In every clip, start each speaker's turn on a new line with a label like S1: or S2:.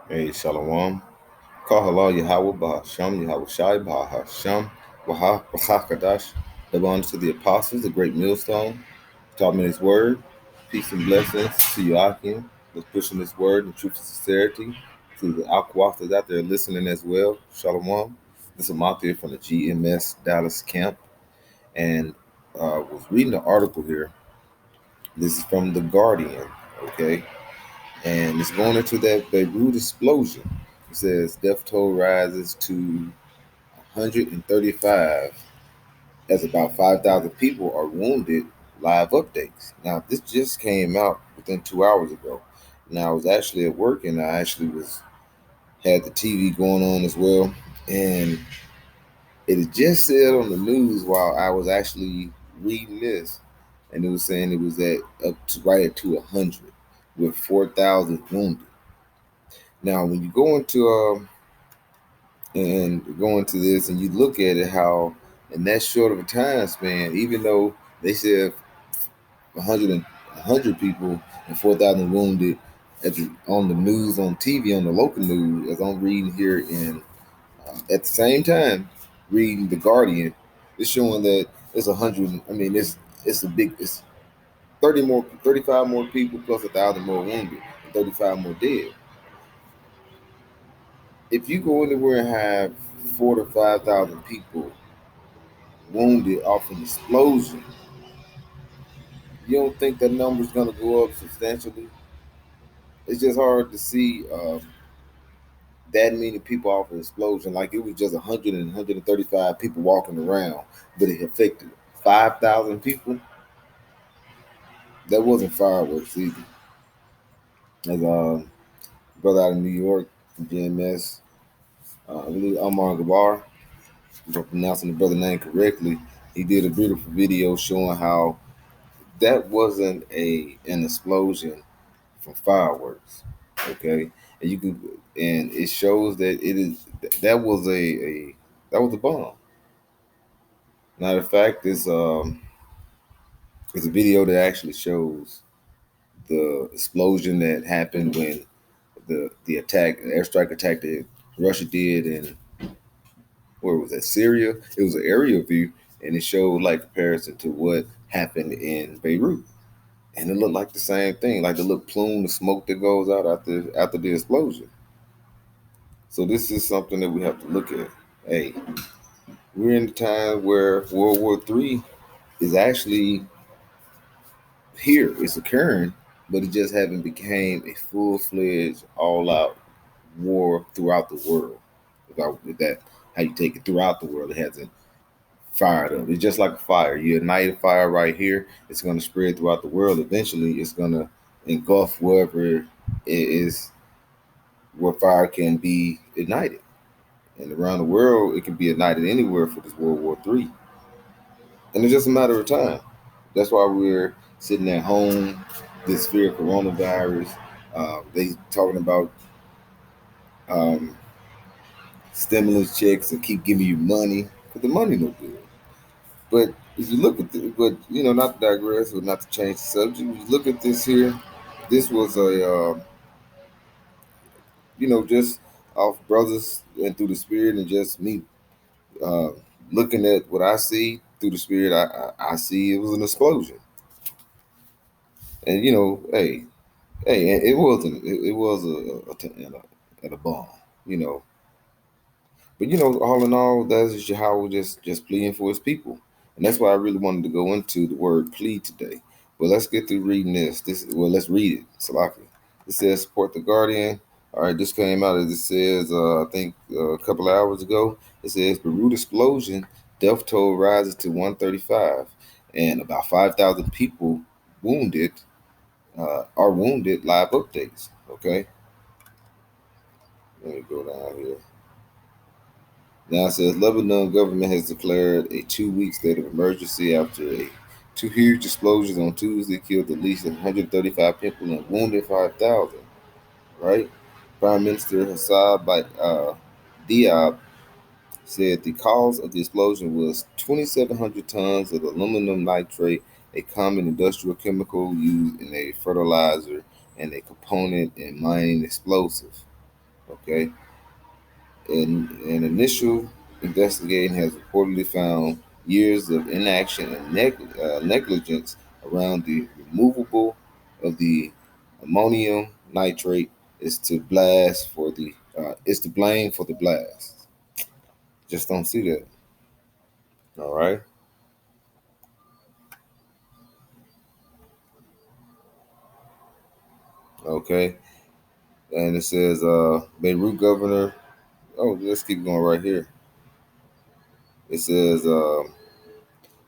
S1: Hey, Shalom. Kahala Yahweh Bahasham Yahweh Shai Bahasham Bahakadash. Double honors to the apostles, the great millstone, taught me his word. Peace and blessings to you, Akim. Let's pushing this word in truth and sincerity to the Aquafters out there listening as well. Shalom. This is Mathia from the GMS Dallas camp, and was reading an article here. This is from The Guardian, okay? And it's going into that Beirut explosion. It says death toll rises to 135 as about 5,000 people are wounded. Live updates. Now, this just came out within 2 hours ago. Now, I was actually at work and I actually had the TV going on as well. And it had just said on the news while I was actually reading this, and it was saying it was at up to right at to 100 with 4,000 wounded. Now, when you go into this and you look at it, how in that short of a time span, even though they said 100 people and 4,000 wounded on the news, on TV, on the local news, as I'm reading here in at the same time, reading the Guardian, it's showing that it's 100. I mean, it's 35 more people plus 1,000 more wounded, and 35 more dead. If you go anywhere and have 4 to 5,000 people wounded off an explosion, you don't think that number's going to go up substantially? It's just hard to see that many people off an explosion. Like it was just 100 and 135 people walking around, but it affected 5,000 people. That wasn't fireworks either. As brother out of New York, GMS, I believe Omar Gabar, if I'm pronouncing the brother name correctly, he did a beautiful video showing how that wasn't an explosion from fireworks. Okay, and you can, and it shows that it is that was a that was a bomb. Matter of fact, it's a video that actually shows the explosion that happened when the attack, the airstrike attack that Russia did in, where was that, Syria? It was an aerial view, and it showed like comparison to what happened in Beirut, and it looked like the same thing, like the little plume of smoke that goes out after the explosion. So this is something that we have to look at. Hey, we're in a time where World War III is actually here. It's occurring, but it just haven't became a full-fledged, all-out war throughout the world. If that how you take it throughout the world, it hasn't fired up. It's just like a fire. You ignite a fire right here, it's going to spread throughout the world. Eventually, it's going to engulf wherever it is where fire can be ignited. And around the world, it can be ignited anywhere for this World War III. And it's just a matter of time. That's why we're sitting at home, this fear of coronavirus. They talking about um, stimulus checks and keep giving you money, but the money no good. But if you look at but not to digress or not to change the subject, if you look at this here, this was just off brothers and through the spirit and just me uh, looking at what I see through the spirit. I see it was an explosion, and hey, it wasn't. It was at a bomb, you know. But all in all, that's just Yahweh just pleading for his people, and that's why I really wanted to go into the word plead today. But let's get through reading this. Let's read it. Salaki. It says support the Guardian. All right, this came out as it says. I think a couple of hours ago. It says Beirut explosion. Death toll rises to 135, and about 5,000 people wounded are wounded. Live updates. Okay, let me go down here. Now it says Lebanon government has declared a 2 week state of emergency after two huge explosions on Tuesday killed at least 135 people and wounded 5,000. Right? Prime Minister Hassan Diab said the cause of the explosion was 2,700 tons of aluminum nitrate, a common industrial chemical used in a fertilizer and a component in mining explosives. Okay, and an initial investigating has reportedly found years of inaction and negligence around the removable of the ammonium nitrate is to blame for the blast. Just don't see that. All right. Okay. And it says Beirut governor. Oh, let's keep going right here. It says the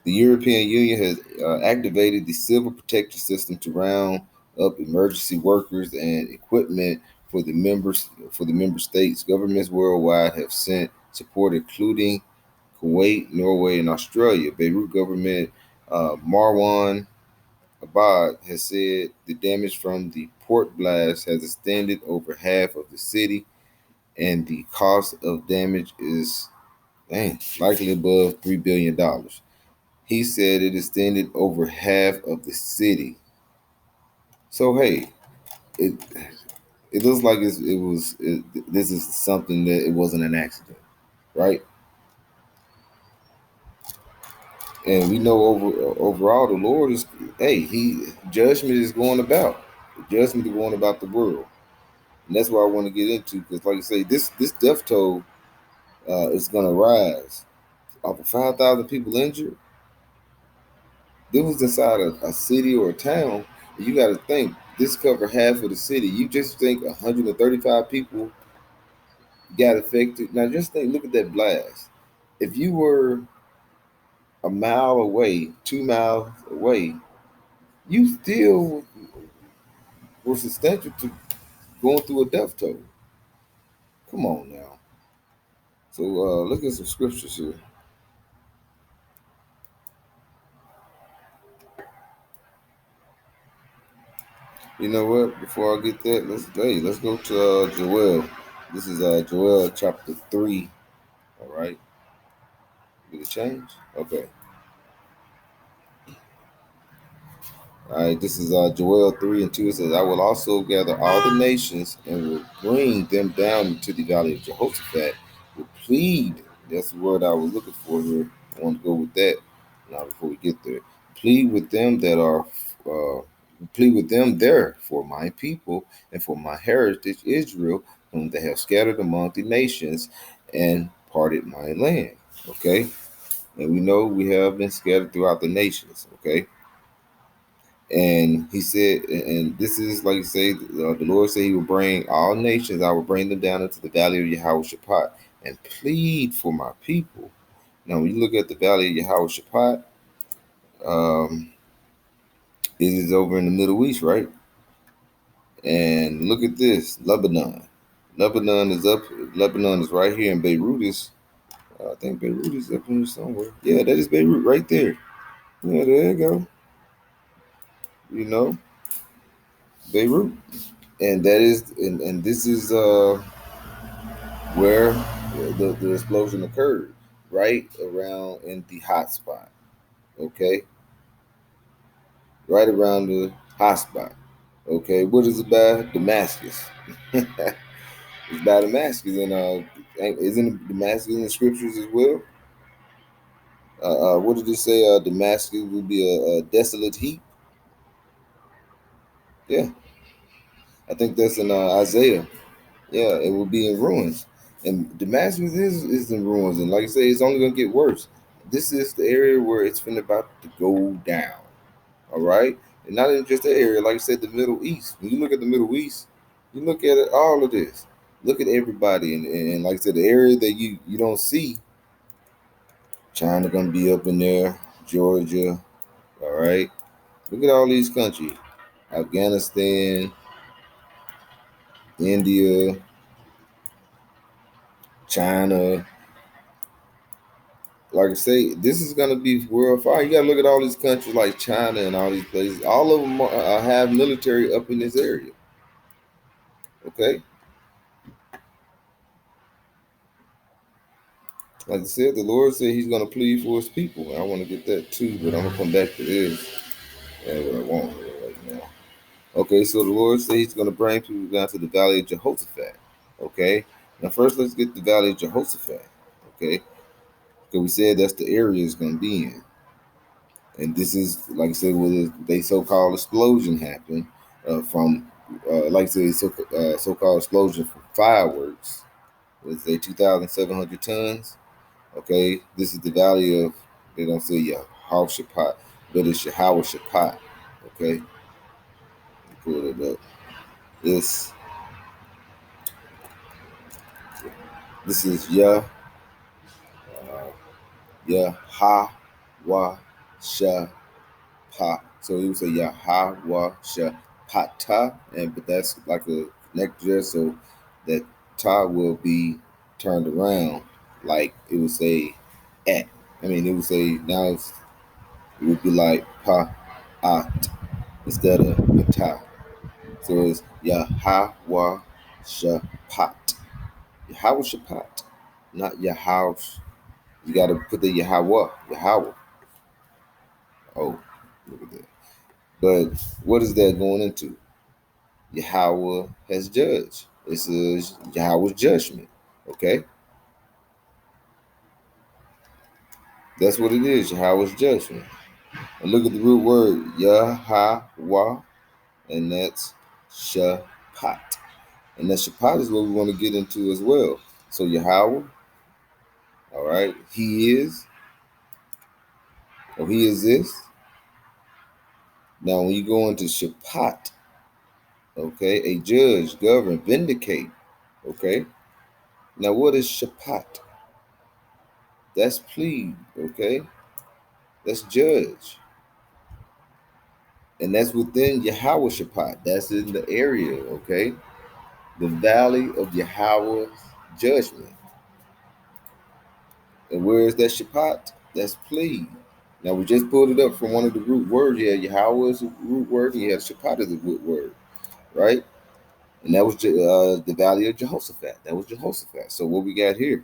S1: European Union has activated the civil protection system to round up emergency workers and equipment for the member states. Governments worldwide have sent support, including Kuwait, Norway, and Australia. Beirut government Marwan Abad has said the damage from the port blast has extended over half of the city, and the cost of damage is likely above $3 billion. He said it extended over half of the city. So hey, it it looks like this is something that it wasn't an accident, right? And we know overall the Lord is he judgment is going about. Judgment is going about the world. And that's what I want to get into because like I say, this death toll is gonna rise. Off of 5,000 people injured, this was inside a city or a town. You got to think this covered half of the city. You just think 135 people got affected. Now just think, look at that blast. If you were a mile away, 2 miles away, you still were substantial to going through a death toll. Come on now. So look at some scriptures here. You know what? Before I get that, let's go to Joel. This is Joel chapter 3. All right. Did it change? Okay. All right, this is Joel 3 and 2. It says, I will also gather all the nations and will bring them down into the valley of Jehoshaphat. Will plead. That's the word I was looking for here. I want to go with that now before we get there. Plead with them that are, uh, plead with them there for my people and for my heritage Israel, whom they have scattered among the nations and parted my land. Okay? And we know we have been scattered throughout the nations. Okay? And he said, and this is like you say, the Lord said he will bring all nations, I will bring them down into the valley of Yahweh and plead for my people. Now, when you look at the valley of Yahweh um, it is over in the Middle East, right? And look at this, Lebanon. Lebanon is up, Lebanon is right here, and Beirut is, I think Beirut is up in here somewhere. Yeah, that is Beirut right there. Yeah, there you go. You know, Beirut. And that is, and this is, where the explosion occurred, right around in the hot spot. Okay, right around the hot spot. Okay, what is it by Damascus? It's by Damascus, and isn't Damascus in the scriptures as well? What did it say? Damascus would be a desolate heap. Yeah, I think that's in Isaiah. Yeah, it will be in ruins. And Damascus is in ruins. And like I say, it's only going to get worse. This is the area where it's been about to go down. All right? And not in just the area, like I said, the Middle East. When you look at the Middle East, you look at it, all of this. Look at everybody. And like I said, the area that you don't see, China going to be up in there, Georgia. All right? Look at all these countries. Afghanistan, India, China. Like I say, this is gonna be world fire. You gotta look at all these countries like China and all these places. All of them have military up in this area. Okay, like I said, the Lord said He's gonna plead for His people. I want to get that too, but I'm gonna come back to this. That's what I want right now. Okay, so the Lord said He's gonna bring people down to the valley of Jehoshaphat. Okay. Now first let's get the Valley of Jehoshaphat. Okay. Because we said that's the area it's gonna be in. And this is, like I said, where they so-called explosion happened from, like I said, so-called explosion from fireworks. Let's say 2,700 tons. Okay, this is the valley of, they don't say Yehoshaphat, but it's Yehoshaphat. Okay, pull it up. This this is Yahweh So he would say Yahawashapata, and but that's like a connector there, so that ta will be turned around, like it would say at. I mean, it would say it would be like pa at instead of ta. So it's Yahawashapat, Yahawashapat, not Yahaw. You got to put the Yahweh. Oh, look at that. But what is that going into? Yahweh has judged. This is Yahweh's judgment. Okay? That's what it is, Yahweh's judgment. And look at the root word, Yahweh, and that's Shapat. And that Shapat is what we want to get into as well. So Yahweh, all right, he is, or he is this. Now when you go into Shapat, okay, a judge, govern, vindicate. Okay. Now what is Shapat? That's plead, okay? That's judge. And that's within Yahweh. That's in the area, okay? The valley of Yahweh's judgment. And where is that Shaphat? That's plead. Now we just pulled it up from one of the root words. Yeah, Yahweh is a root word, and you have Shaphat as a root word, right? And that was the valley of Jehoshaphat. That was Jehoshaphat. So what we got here?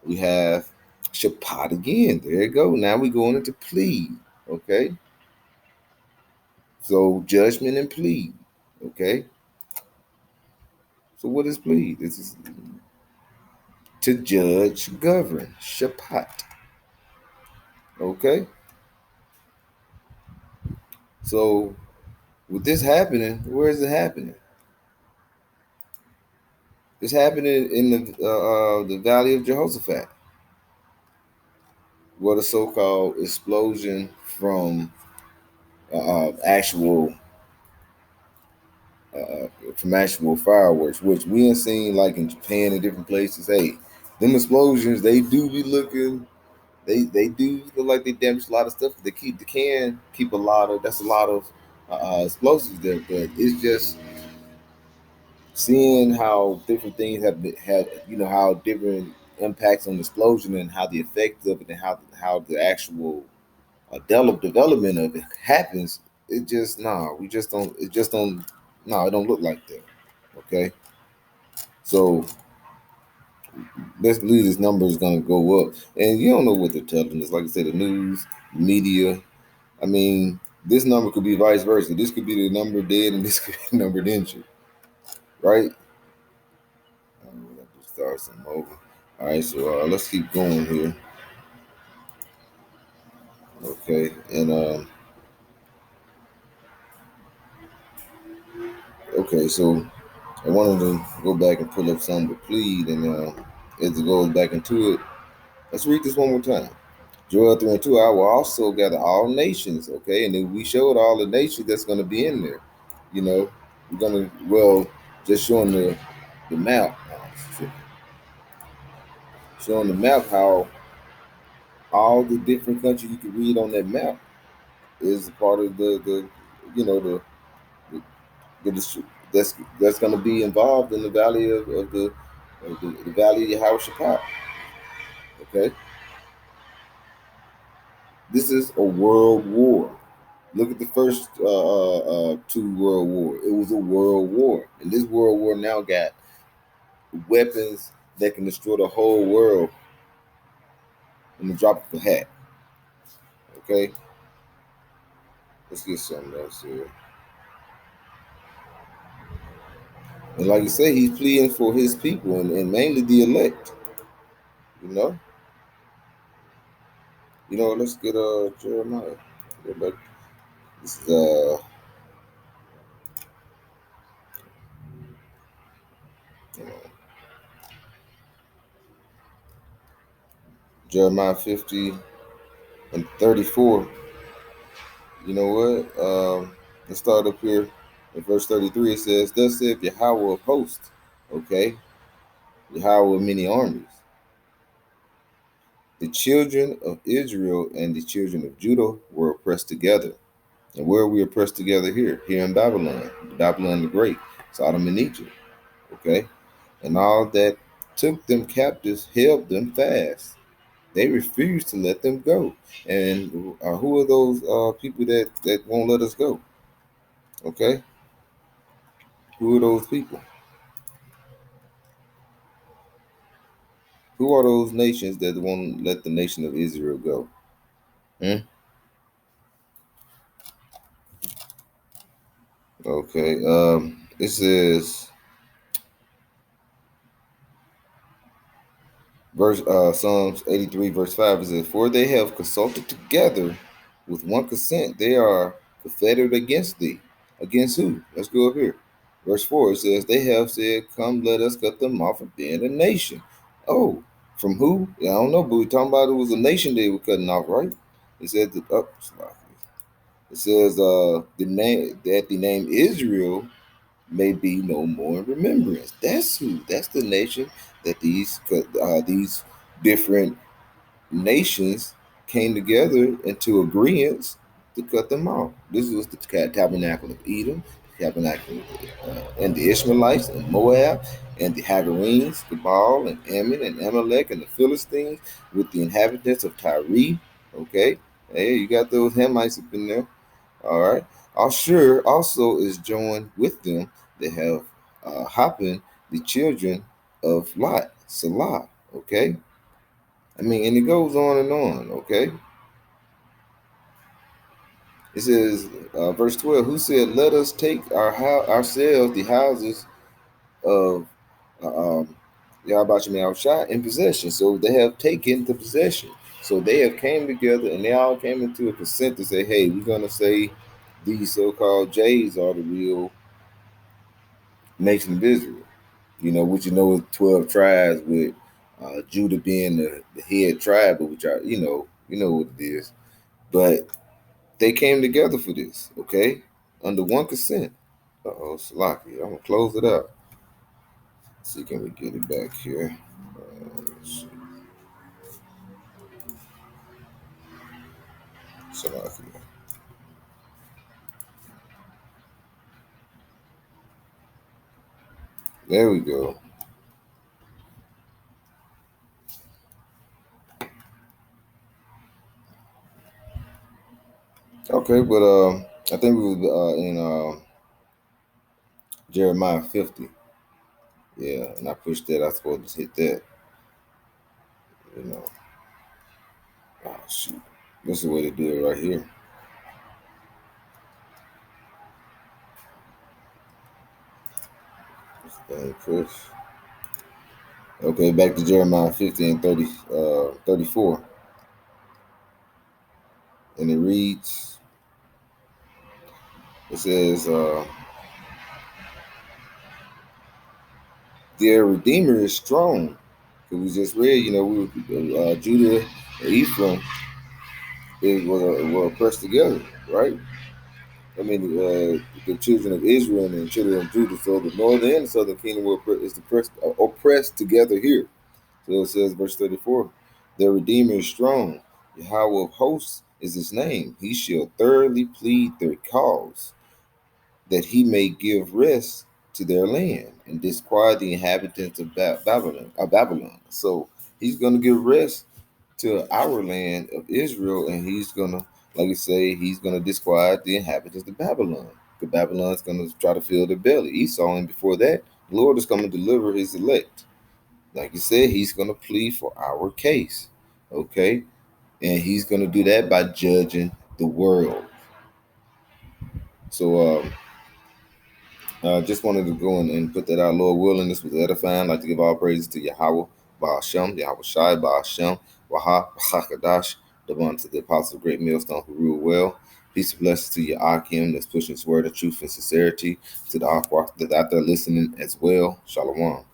S1: We have Shaphat again. There you go. Now we going into plead, okay? So judgment and plead, okay? So what is plead? This is to judge, govern, shapat. Okay? So with this happening, where is it happening? It's happening in the Valley of Jehoshaphat, where the so-called explosion actual from actual fireworks, which we have seen like in Japan and different places. Hey, them explosions, they do be looking. They do look like they damage a lot of stuff. They can keep a lot of, that's a lot of explosives there, but it's just seeing how different things have how different impacts on the explosion and how the effects of it and how the actual development of it happens. It just we just don't. It just don't. No, it don't look like that. Okay, so let's believe this number is going to go up, and you don't know what they're telling us. Like I said, the news, media. I mean, this number could be vice versa. This could be the number dead, and this could be the number injured, right? We'll have to start some over. All right, so let's keep going here. Okay, and okay, so I wanted to go back and pull up some to plead, and as it goes back into it, let's read this one more time. Joel 3 and 2, I will also gather all nations, okay? And then we showed all the nations that's going to be in there. You know, we're going to, well, just showing the map, showing the map how all the different countries you can read on that map is part of the you know, the, that's going to be involved in the valley of the valley of Yehoshaphat, okay? This is a world war. Look at the first two world war. It was a world war, and this world war now got weapons that can destroy the whole world in the drop of a hat. Okay, let's get something else here. And like you say, he's pleading for his people and mainly the elect. You know, Let's get Jeremiah. Go back. This is you know, Jeremiah 50 and 34. You know what? Let's start up here in verse 33. It says, "Thus saith Yahweh of hosts." Okay, Yahweh of many armies. The children of Israel and the children of Judah were oppressed together. And where are we oppressed together here? Here in Babylon, Babylon the Great, Sodom and Egypt. Okay, and all that took them captives held them fast. They refused to let them go. And who are those people that won't let us go? Okay, who are those people? Who are those nations that won't let the nation of Israel go? Hmm? Okay, it says verse Psalms 83 verse 5. It says, "For they have consulted together with one consent, they are confederate against thee." Against who? Let's go up here. Verse 4, it says, "They have said, Come, let us cut them off and being a nation." Oh, from who? Yeah, I don't know, but we're talking about it was a nation they were cutting off, right? It said that it says the name Israel may be no more in remembrance. That's who. That's the nation that these different nations came together into agreements to cut them off. This was the tabernacle of Edom, the tabernacle and the Ishmaelites and Moab and the Hagarenes, Gebal and Ammon and Amalek and the Philistines with the inhabitants of Tyre. Okay, hey, you got those Hamites up in there. All right. Ashur also is joined with them. They have Hoppin, the children of Lot, Salah. Okay. I mean, and it goes on and on. Okay. It says, verse 12, who said, Let us take ourselves the houses of Yahweh shot in possession. So they have taken the possession. So they have came together and they all came into a consent to say, hey, we're going to say these so-called Jays are the real nation of Israel. Which is 12 tribes with Judah being the head tribe, but which are, what it is. But they came together for this, okay? Under one consent. Uh-oh, Salaki. I'm going to close it out. See, can we get it back here? Let's see. Salaki. There we go. Okay, but I think we was in Jeremiah 50. Yeah, and I pushed that. I was supposed to hit that. You know. Oh, shoot. This is the way to do it right here. Push. Okay, back to Jeremiah 50 and 34. And it reads, it says, their Redeemer is strong. Because we just read, Judah and Ephraim were oppressed together, right? I mean, the children of Israel and the children of Judah, so the northern and the southern kingdom is oppressed together here. So it says, verse 34, their Redeemer is strong. Yahweh of hosts is his name. He shall thoroughly plead their cause, that he may give rest to their land and disquiet the inhabitants of Babylon. So he's going to give rest to our land of Israel, and he's going to, like I say, he's going to disquiet the inhabitants of Babylon. The Babylon's going to try to fill their belly. Esau, and before that, the Lord is going to deliver his elect. Like you said, he's going to plead for our case. Okay? And he's going to do that by judging the world. So, Just wanted to go and put that out, Lord willing. This was edifying. I'd like to give all praises to Yahweh, Ba'ashem, Yahweh Shai, Ba'ashem, Waha, Ba'akadash, the one to the apostle of Great Millstone who rule well. Peace and blessings to your Akim that's pushing his word of truth and sincerity, to the Aqua that out there listening as well. Shalom.